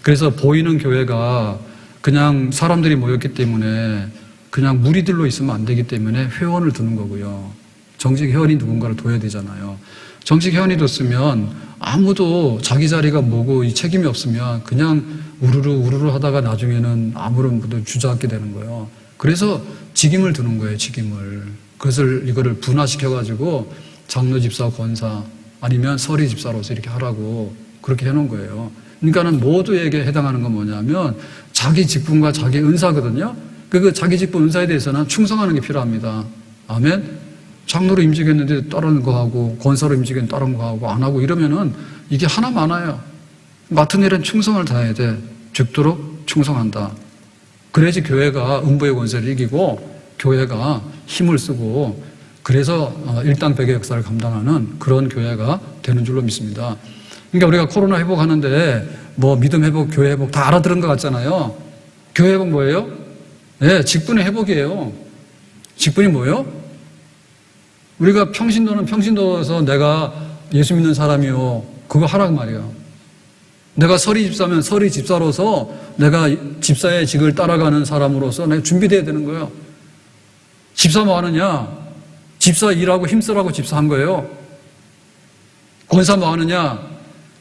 그래서 보이는 교회가 그냥 사람들이 모였기 때문에 그냥 무리들로 있으면 안 되기 때문에 회원을 두는 거고요. 정식 회원이 누군가를 둬야 되잖아요. 정식 회원이 뒀으면 아무도 자기 자리가 뭐고 이 책임이 없으면 그냥 우르르 하다가 나중에는 아무런 분도 주저앉게 되는 거예요. 그래서 직임을 두는 거예요, 직임을. 그래서 이거를 분화시켜가지고 장로 집사, 권사 아니면 서리 집사로서 이렇게 하라고 그렇게 해놓은 거예요. 그러니까는 모두에게 해당하는 건 뭐냐면 자기 직분과 자기 은사거든요. 그 자기 직분 은사에 대해서는 충성하는 게 필요합니다. 아멘. 장로로 임직했는데 다른 거 하고 권사로 임직했는데 다른 거 하고 안 하고 이러면은 이게 하나 많아요. 맡은 일은 충성을 다해야 돼. 죽도록 충성한다. 그래야지 교회가 음부의 권세를 이기고 교회가 힘을 쓰고 그래서 일당백의 역사를 감당하는 그런 교회가 되는 줄로 믿습니다. 그러니까 우리가 코로나 회복하는데 뭐 믿음 회복, 교회 회복 다 알아들은 것 같잖아요. 교회 회복 뭐예요? 네, 직분의 회복이에요. 직분이 뭐예요? 우리가 평신도는 평신도에서 내가 예수 믿는 사람이요. 그거 하라고 말이에요. 내가 서리 집사면 서리 집사로서 내가 집사의 직을 따라가는 사람으로서 내가 준비돼야 되는 거예요. 집사 뭐 하느냐? 집사 일하고 힘쓰라고 집사한 거예요. 권사 뭐 하느냐?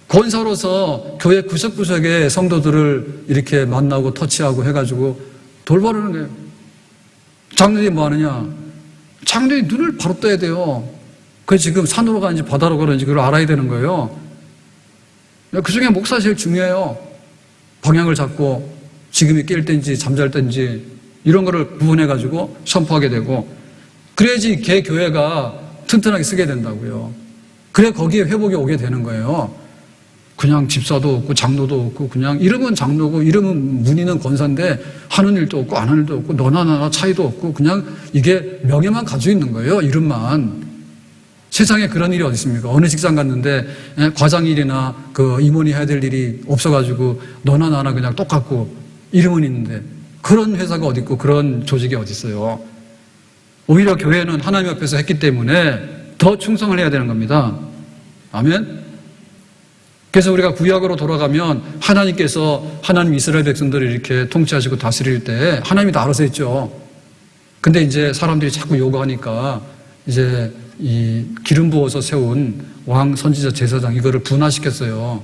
권사로서 교회 구석구석의 성도들을 이렇게 만나고 터치하고 해가지고 돌보는 거예요. 장로들이 뭐 하느냐? 장로들이 눈을 바로 떠야 돼요. 그래서 지금 산으로 가는지 바다로 가는지 그걸 알아야 되는 거예요. 그 중에 목사 제일 중요해요. 방향을 잡고 지금이 깰 때인지 잠잘 때인지 이런 거를 구분해가지고 선포하게 되고 그래야지 개 교회가 튼튼하게 쓰게 된다고요. 그래 거기에 회복이 오게 되는 거예요. 그냥 집사도 없고 장로도 없고 그냥 이름은 장로고 이름은 문의는 권사인데 하는 일도 없고 안 하는 일도 없고 너나 나나 차이도 없고 그냥 이게 명예만 가지고 있는 거예요. 이름만. 세상에 그런 일이 어디 있습니까? 어느 직장 갔는데 과장 일이나 그 임원이 해야 될 일이 없어가지고 너나 나나 그냥 똑같고 이름은 있는데 그런 회사가 어디 있고 그런 조직이 어디 있어요. 오히려 교회는 하나님 앞에서 했기 때문에 더 충성을 해야 되는 겁니다. 아멘. 그래서 우리가 구약으로 돌아가면 하나님께서 하나님 이스라엘 백성들을 이렇게 통치하시고 다스릴 때 하나님이 다 알아서 했죠. 근데 이제 사람들이 자꾸 요구하니까 이제 이 기름 부어서 세운 왕, 선지자, 제사장 이거를 분화시켰어요.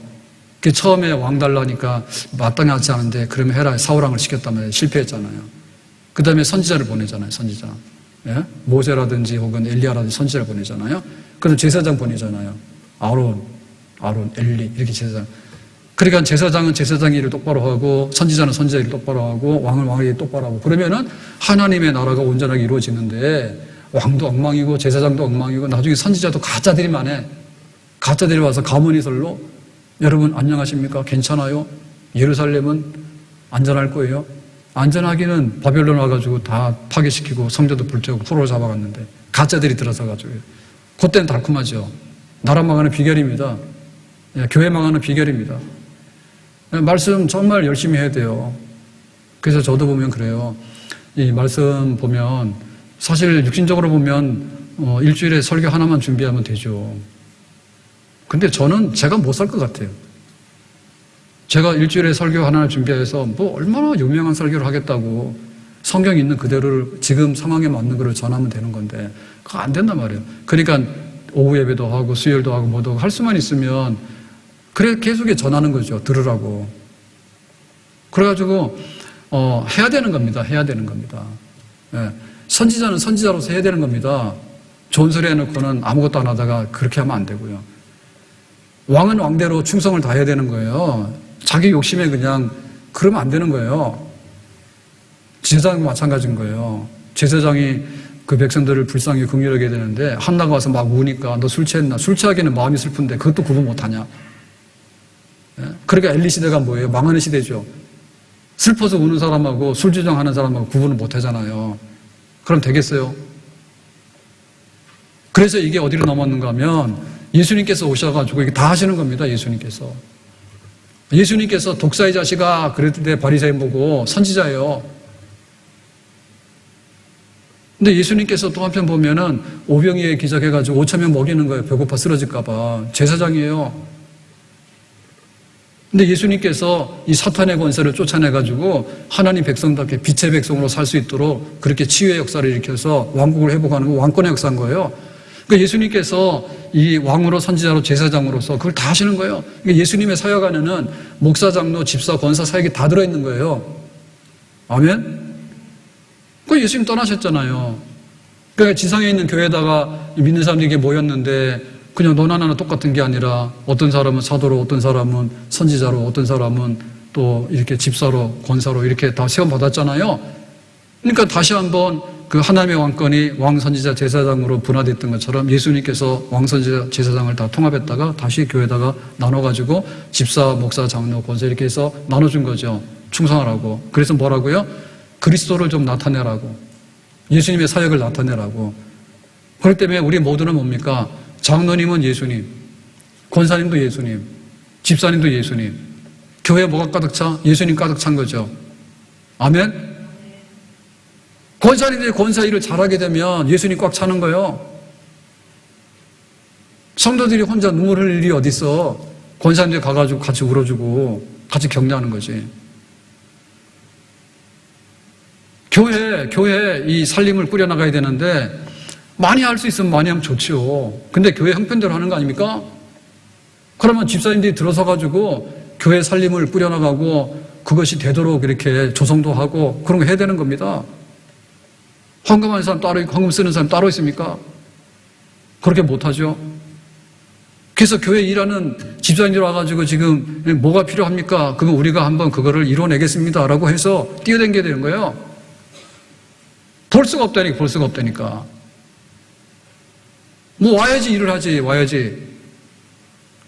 그 처음에 왕 달라니까 마땅하지 않은데 그러면 해라 사울왕을 시켰다면 실패했잖아요. 그 다음에 선지자를 보내잖아요. 선지자. 예? 모세라든지 혹은 엘리야라든지 선지자를 보내잖아요. 그럼 제사장 보내잖아요. 아론, 엘리 이렇게 제사장. 그러니까 제사장은 제사장 일을 똑바로 하고 선지자는 선지자 일을 똑바로 하고 왕은 왕의 일을 똑바로 하고 그러면은 하나님의 나라가 온전하게 이루어지는데 왕도 엉망이고 제사장도 엉망이고 나중에 선지자도 가짜들이만 해. 가짜들이 와서 가문이설로 여러분 안녕하십니까? 괜찮아요? 예루살렘은 안전할 거예요? 안전하기는 바벨론 와가지고 다 파괴시키고 성전도 불태우고 포로로 잡아갔는데 가짜들이 들어서가지고 그때는 달콤하죠. 나라 망하는 비결입니다. 교회 망하는 비결입니다. 말씀 정말 열심히 해야 돼요. 그래서 저도 보면 그래요. 이 말씀 보면 사실 육신적으로 보면 일주일에 설교 하나만 준비하면 되죠. 근데 저는 제가 못 살 것 같아요. 제가 일주일에 설교 하나를 준비해서 뭐 얼마나 유명한 설교를 하겠다고 성경 있는 그대로를 지금 상황에 맞는 거를 전하면 되는 건데 그거 안 된단 말이에요. 그러니까 오후 예배도 하고 수요일도 하고 뭐도 하고 할 수만 있으면 그래 계속 전하는 거죠. 들으라고. 그래가지고 해야 되는 겁니다. 해야 되는 겁니다. 예. 선지자는 선지자로서 해야 되는 겁니다. 좋은 소리 해놓고는 아무것도 안 하다가 그렇게 하면 안 되고요. 왕은 왕대로 충성을 다해야 되는 거예요. 자기 욕심에 그냥 그러면 안 되는 거예요. 제사장도 마찬가지인 거예요. 제사장이 그 백성들을 불쌍히 긍휼하게 해야 되는데 한나가 와서 막 우니까 너 술 취했나? 술 취하기는 마음이 슬픈데 그것도 구분 못하냐? 예? 그러니까 엘리 시대가 뭐예요? 망하는 시대죠. 슬퍼서 우는 사람하고 술주정하는 사람하고 구분을 못하잖아요. 그럼 되겠어요? 그래서 이게 어디로 넘었는가 하면 예수님께서 오셔가지고 이게 다 하시는 겁니다. 예수님께서. 예수님께서 독사의 자식아 그랬을 때 바리새인 보고 선지자예요. 근데 예수님께서 또 한편 보면은 오병이에 기적해가지고 5,000명 먹이는 거예요. 배고파 쓰러질까봐. 제사장이에요. 근데 예수님께서 이 사탄의 권세를 쫓아내가지고 하나님 백성답게 빛의 백성으로 살 수 있도록 그렇게 치유의 역사를 일으켜서 왕국을 회복하는 거 왕권의 역사인 거예요. 그러니까 예수님께서 이 왕으로 선지자로 제사장으로서 그걸 다 하시는 거예요. 그러니까 예수님의 사역 안에는 목사, 장로, 집사, 권사, 사역이 다 들어있는 거예요. 아멘? 그 예수님 떠나셨잖아요. 그러니까 지상에 있는 교회에다가 믿는 사람들이 이게 모였는데 그냥 너나 나나 똑같은 게 아니라 어떤 사람은 사도로, 어떤 사람은 선지자로, 어떤 사람은 또 이렇게 집사로, 권사로 이렇게 다 시험 받았잖아요. 그러니까 다시 한번 그 하나님의 왕권이 왕선지자 제사장으로 분화됐던 것처럼 예수님께서 왕선지자 제사장을 다 통합했다가 다시 교회에다가 나눠가지고 집사, 목사, 장로, 권사 이렇게 해서 나눠준 거죠. 충성하라고. 그래서 뭐라고요? 그리스도를 좀 나타내라고. 예수님의 사역을 나타내라고. 그렇기 때문에 우리 모두는 뭡니까? 장로님은 예수님, 권사님도 예수님, 집사님도 예수님. 교회에 뭐가 가득 차? 예수님 가득 찬 거죠. 아멘? 권사님들이 권사 일을 잘하게 되면 예수님 꽉 차는 거예요. 성도들이 혼자 눈물 흘릴 일이 어디 있어. 권사님들이 가가지고 같이 울어주고 같이 격려하는 거지. 교회 이 살림을 꾸려나가야 되는데 많이 할 수 있으면 많이 하면 좋지요. 근데 교회 형편대로 하는 거 아닙니까? 그러면 집사님들이 들어서가지고 교회 살림을 꾸려나가고 그것이 되도록 이렇게 조성도 하고 그런 거 해야 되는 겁니다. 헌금하는 사람 따로 있고 헌금 쓰는 사람 따로 있습니까? 그렇게 못하죠. 그래서 교회 일하는 집사님들 와가지고 지금 뭐가 필요합니까? 그럼 우리가 한번 그거를 이뤄내겠습니다 라고 해서 뛰어댕겨야 되는 거예요. 볼 수가 없다니까. 뭐 와야지 일을 하지.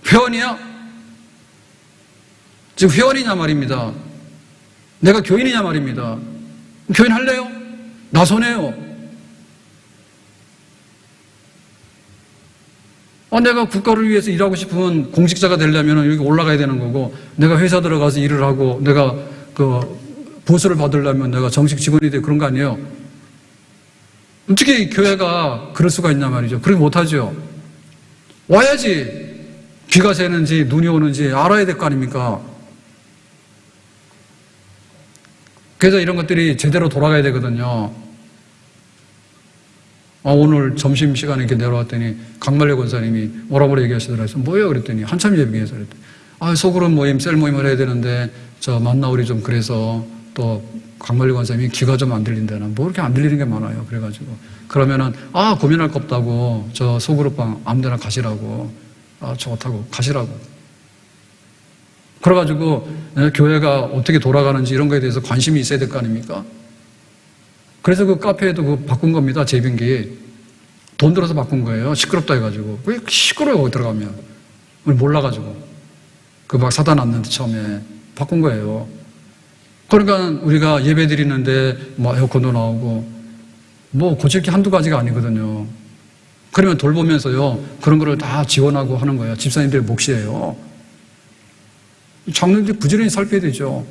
회원이야? 지금 회원이냐 말입니다. 내가 교인이냐 말입니다. 교인 할래요? 나서네요. 내가 국가를 위해서 일하고 싶으면 공직자가 되려면 여기 올라가야 되는 거고, 내가 회사 들어가서 일을 하고, 내가 그 보수를 받으려면 내가 정식 직원이 돼 그런 거 아니에요? 어떻게 교회가 그럴 수가 있냐 말이죠. 그렇게 못하죠. 와야지 비가 새는지 눈이 오는지 알아야 될 거 아닙니까? 그래서 이런 것들이 제대로 돌아가야 되거든요. 오늘 점심시간에 이렇게 내려왔더니 강말래 권사님이 뭐라고 얘기하시더라고요. 뭐예요? 그랬더니 한참 얘기해서 그랬더니 소그룹 모임, 셀 모임을 해야 되는데 만나우리 좀 그래서 또 강말래 권사님이 귀가 좀 안 들린다나 뭐 이렇게 안 들리는 게 많아요. 그래가지고 그러면은 고민할 거 없다고 저 소그룹방 아무데나 가시라고 좋다고 가시라고. 그래가지고 교회가 어떻게 돌아가는지 이런 거에 대해서 관심이 있어야 될 거 아닙니까? 그래서 그 카페에도 바꾼 겁니다. 제빙기. 돈 들어서 바꾼 거예요. 시끄럽다 해가지고. 왜 시끄러워요, 거기 들어가면. 우리 몰라가지고. 그 막 사다 놨는데 처음에 바꾼 거예요. 그러니까 우리가 예배 드리는데 뭐 에어컨도 나오고 뭐 고칠 게 한두 가지가 아니거든요. 그러면 돌보면서요, 그런 거를 다 지원하고 하는 거예요. 집사님들의 몫이에요. 장로님들이 부지런히 살펴야 되죠.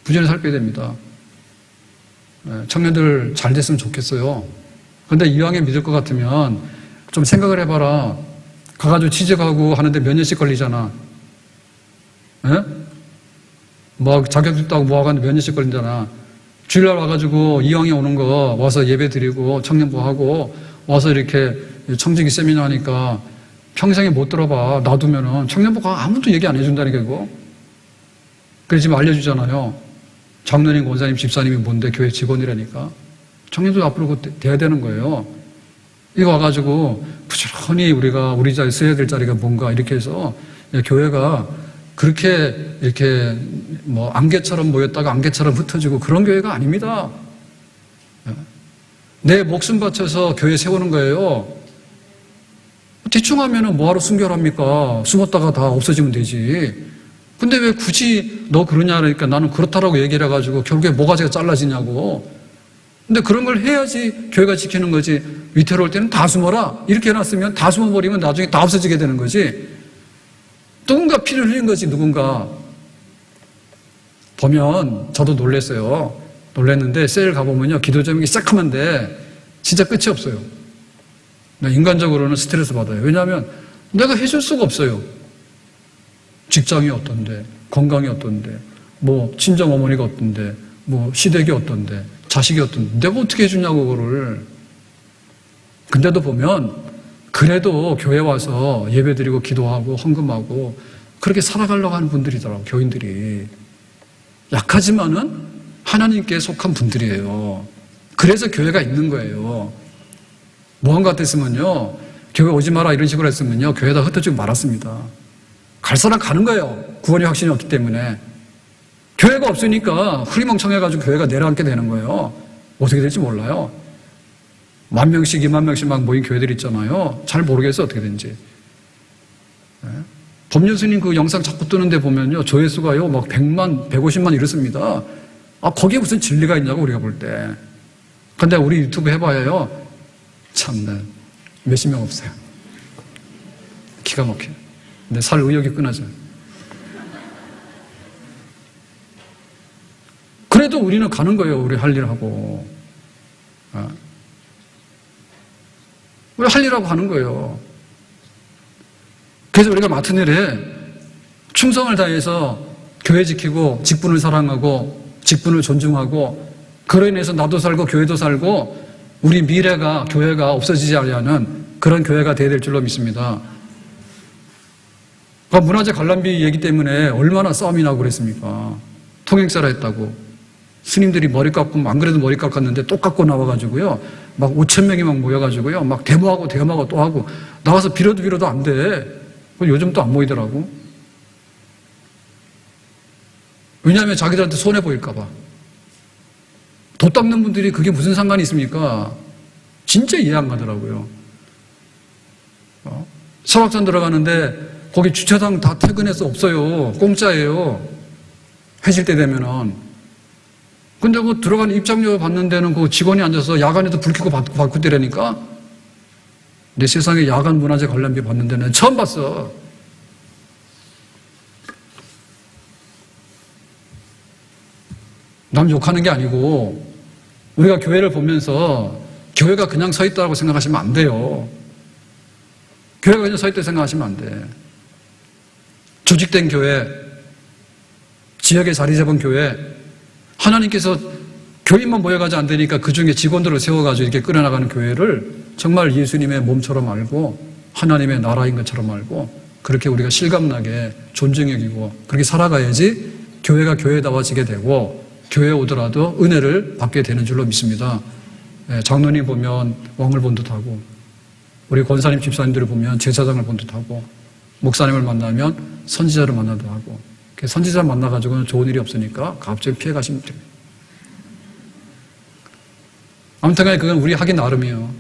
부지런히 살펴야 됩니다. 청년들 잘 됐으면 좋겠어요. 근데 이왕에 믿을 것 같으면 좀 생각을 해봐라. 가가지고 취직하고 하는데 몇 년씩 걸리잖아. 예? 뭐 자격증 따고 뭐 하고 하는데 몇 년씩 걸리잖아. 주일날 와가지고 이왕에 오는 거 와서 예배 드리고 청년부 하고 와서 이렇게 청지기 세미나 하니까 평생에 못 들어봐. 놔두면은 청년부가 아무도 얘기 안 해준다니까 이거. 그래서 지금 알려주잖아요. 장로님, 권사님, 집사님이 뭔데 교회 직원이라니까. 청년도 앞으로 돼야 되는 거예요. 이거 와가지고 부지런히 우리가 우리 자리에 써야 될 자리가 뭔가 이렇게 해서 교회가 그렇게 이렇게 뭐 안개처럼 모였다가 안개처럼 흩어지고 그런 교회가 아닙니다. 내 목숨 바쳐서 교회 세우는 거예요. 대충 하면은 뭐하러 순결합니까? 숨었다가 다 없어지면 되지. 근데 왜 굳이 너 그러냐 그러니까 나는 그렇다라고 얘기를 해가지고 결국에 뭐가지가 잘라지냐고. 근데 그런 걸 해야지 교회가 지키는 거지. 위태로울 때는 다 숨어라. 이렇게 해놨으면 다 숨어버리면 나중에 다 없어지게 되는 거지. 누군가 피를 흘린 거지, 누군가. 보면 저도 놀랐어요. 놀랐는데 셀 가보면요, 기도 제목이 새카만데 진짜 끝이 없어요. 인간적으로는 스트레스 받아요. 왜냐하면 내가 해줄 수가 없어요. 직장이 어떤데, 건강이 어떤데, 뭐 친정 어머니가 어떤데, 뭐 시댁이 어떤데, 자식이 어떤데, 내가 어떻게 해주냐고 그거를. 근데도 보면 그래도 교회 와서 예배드리고 기도하고 헌금하고 그렇게 살아가려고 하는 분들이더라고요. 교인들이. 약하지만은 하나님께 속한 분들이에요. 그래서 교회가 있는 거예요. 모함 같았으면요, 교회 오지 마라 이런 식으로 했으면요, 교회에다 흩어지고 말았습니다. 갈 사람 가는 거예요. 구원의 확신이 없기 때문에. 교회가 없으니까 흐리멍청해가지고 교회가 내려앉게 되는 거예요. 어떻게 될지 몰라요. 10,000명씩 20,000명씩 막 모인 교회들 있잖아요. 잘 모르겠어 어떻게 된지. 법륜스님 그 영상 자꾸 뜨는데 보면요, 조회수가요 막 100만 150만 이렇습니다. 아, 거기에 무슨 진리가 있냐고 우리가 볼 때. 근데 우리 유튜브 해봐야요, 참나 몇십 명 없어요. 기가 막혀요. 근데 살 의욕이 끊어져요. 그래도 우리는 가는 거예요. 우리 할 일하고. 우리 할 일하고 하는 거예요. 그래서 우리가 맡은 일에 충성을 다해서 교회 지키고 직분을 사랑하고 직분을 존중하고 그로 인해서 나도 살고 교회도 살고 우리 미래가 교회가 없어지지 않는 그런 교회가 되어야 될 줄로 믿습니다. 문화재 관람비 얘기 때문에 얼마나 싸움이 나고 그랬습니까? 통행세라 했다고. 스님들이 머리 깎고, 안 그래도 머리 깎았는데 또 깎고 나와가지고요, 막 5,000명이 막 모여가지고요, 막 데모하고 대모하고 또 하고, 나와서 빌어도 안 돼. 요즘 또 안 모이더라고. 왜냐하면 자기들한테 손해 보일까봐. 도 닦는 분들이 그게 무슨 상관이 있습니까? 진짜 이해 안 가더라고요. 설악산 들어가는데 거기 주차장 다 퇴근해서 없어요. 공짜예요. 해질 때 되면은. 근데 그 들어가는 입장료 받는 데는 그 직원이 앉아서 야간에도 불 켜고 받고 때라니까? 내 세상에 야간 문화재 관람비 받는 데는 처음 봤어. 남 욕하는 게 아니고 우리가 교회를 보면서 교회가 그냥 서 있다고 생각하시면 안 돼요. 교회가 그냥 서 있다고 생각하시면 안 돼. 조직된 교회, 지역에 자리 잡은 교회, 하나님께서 교인만 모여가지 안 되니까 그 중에 직원들을 세워가지고 이렇게 끌어나가는 교회를 정말 예수님의 몸처럼 알고 하나님의 나라인 것처럼 알고 그렇게 우리가 실감나게 존중 여기고 그렇게 살아가야지 교회가 교회다워지게 되고 교회에 오더라도 은혜를 받게 되는 줄로 믿습니다. 장로님 보면 왕을 본 듯하고 우리 권사님 집사님들을 보면 제사장을 본 듯하고 목사님을 만나면 선지자를 만나도 하고 선지자 만나가지고는 좋은 일이 없으니까 갑자기 피해 가시면 됩니다. 아무튼 간에 그건 우리 하기 나름이에요.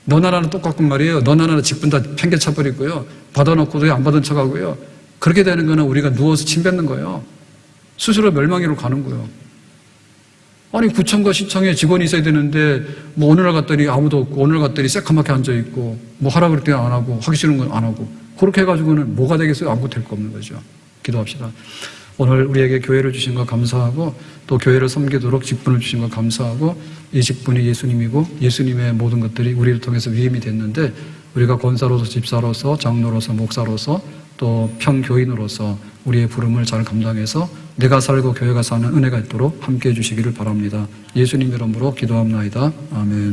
너 나라는 똑같고 말이에요. 너 나라는 직분 다 팽개쳐버리고요. 받아놓고도 안 받은 척하고요. 그렇게 되는 거는 우리가 누워서 침 뱉는 거예요. 스스로 멸망으로 가는 거예요. 아니 구청과 시청에 직원이 있어야 되는데 뭐 어느 날 갔더니 아무도 없고 어느 날 갔더니 새카맣게 앉아있고 뭐 하라 그럴 때는 안 하고 하기 싫은 건 안 하고 그렇게 해가지고는 뭐가 되겠어요? 아무것도 될 거 없는 거죠. 기도합시다. 오늘 우리에게 교회를 주신 거 감사하고 또 교회를 섬기도록 직분을 주신 거 감사하고 이 직분이 예수님이고 예수님의 모든 것들이 우리를 통해서 위임이 됐는데 우리가 권사로서 집사로서 장로로서 목사로서 또 평교인으로서 우리의 부름을 잘 감당해서 내가 살고 교회가 사는 은혜가 있도록 함께해 주시기를 바랍니다. 예수님 이름으로 기도합나이다. 아멘.